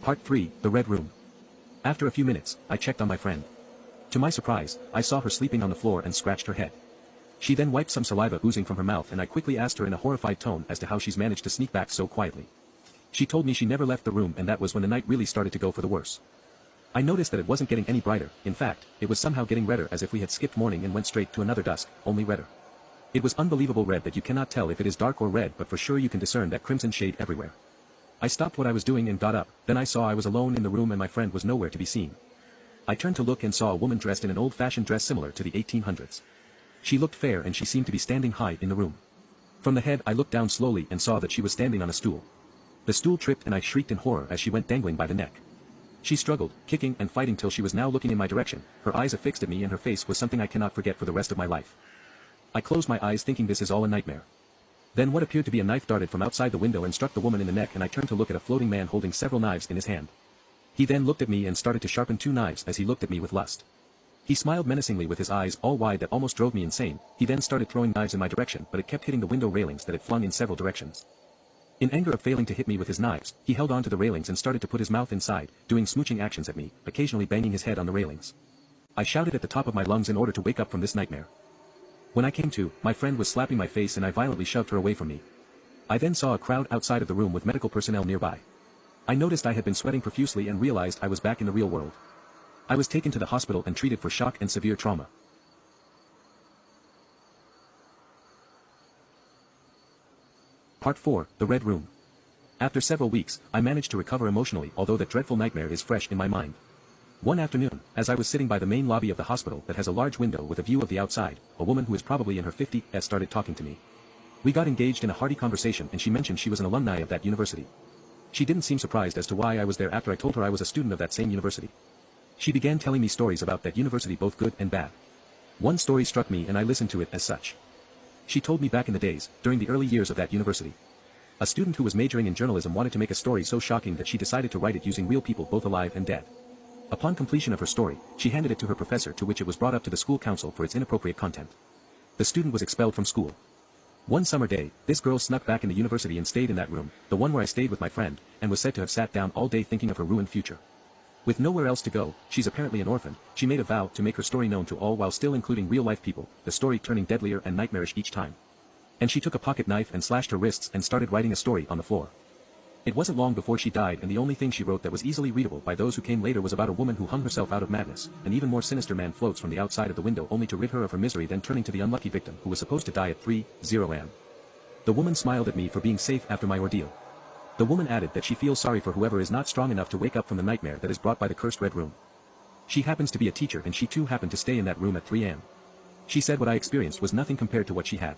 Part 3, The Red Room. After a few minutes, I checked on my friend. To my surprise, I saw her sleeping on the floor and scratched her head. She then wiped some saliva oozing from her mouth, and I quickly asked her in a horrified tone as to how she's managed to sneak back so quietly. She told me she never left the room, and that was when the night really started to go for the worse. I noticed that it wasn't getting any brighter. In fact, it was somehow getting redder, as if we had skipped morning and went straight to another dusk, only redder. It was unbelievable red that you cannot tell if it is dark or red, but for sure you can discern that crimson shade everywhere. I stopped what I was doing and got up. Then I saw I was alone in the room and my friend was nowhere to be seen. I turned to look and saw a woman dressed in an old-fashioned dress similar to the 1800s. She looked fair and she seemed to be standing high in the room. From the head I looked down slowly and saw that she was standing on a stool. The stool tripped and I shrieked in horror as she went dangling by the neck. She struggled, kicking and fighting till she was now looking in my direction, her eyes affixed at me, and her face was something I cannot forget for the rest of my life. I closed my eyes thinking this is all a nightmare. Then what appeared to be a knife darted from outside the window and struck the woman in the neck, and I turned to look at a floating man holding several knives in his hand. He then looked at me and started to sharpen 2 knives as he looked at me with lust. He smiled menacingly with his eyes all wide that almost drove me insane. He then started throwing knives in my direction, but it kept hitting the window railings that it flung in several directions. In anger of failing to hit me with his knives, he held on to the railings and started to put his mouth inside, doing smooching actions at me, occasionally banging his head on the railings. I shouted at the top of my lungs in order to wake up from this nightmare. When I came to, my friend was slapping my face and I violently shoved her away from me. I then saw a crowd outside of the room with medical personnel nearby. I noticed I had been sweating profusely and realized I was back in the real world. I was taken to the hospital and treated for shock and severe trauma. Part 4, The Red Room. After several weeks, I managed to recover emotionally, although that dreadful nightmare is fresh in my mind. One afternoon, as I was sitting by the main lobby of the hospital that has a large window with a view of the outside, a woman who is probably in her 50s started talking to me. We got engaged in a hearty conversation and she mentioned she was an alumni of that university. She didn't seem surprised as to why I was there after I told her I was a student of that same university. She began telling me stories about that university, both good and bad. One story struck me and I listened to it as such. She told me back in the days, during the early years of that university, a student who was majoring in journalism wanted to make a story so shocking that she decided to write it using real people both alive and dead. Upon completion of her story, she handed it to her professor, to which it was brought up to the school council for its inappropriate content. The student was expelled from school. One summer day, this girl snuck back in the university and stayed in that room, the one where I stayed with my friend, and was said to have sat down all day thinking of her ruined future. With nowhere else to go, she's apparently an orphan, she made a vow to make her story known to all while still including real-life people, the story turning deadlier and nightmarish each time. And she took a pocket knife and slashed her wrists and started writing a story on the floor. It wasn't long before she died, and the only thing she wrote that was easily readable by those who came later was about a woman who hung herself out of madness. An even more sinister man floats from the outside of the window only to rid her of her misery, then turning to the unlucky victim who was supposed to die at 3:00 am. The woman smiled at me for being safe after my ordeal. The woman added that she feels sorry for whoever is not strong enough to wake up from the nightmare that is brought by the cursed red room. She happens to be a teacher and she too happened to stay in that room at 3 am. She said what I experienced was nothing compared to what she had.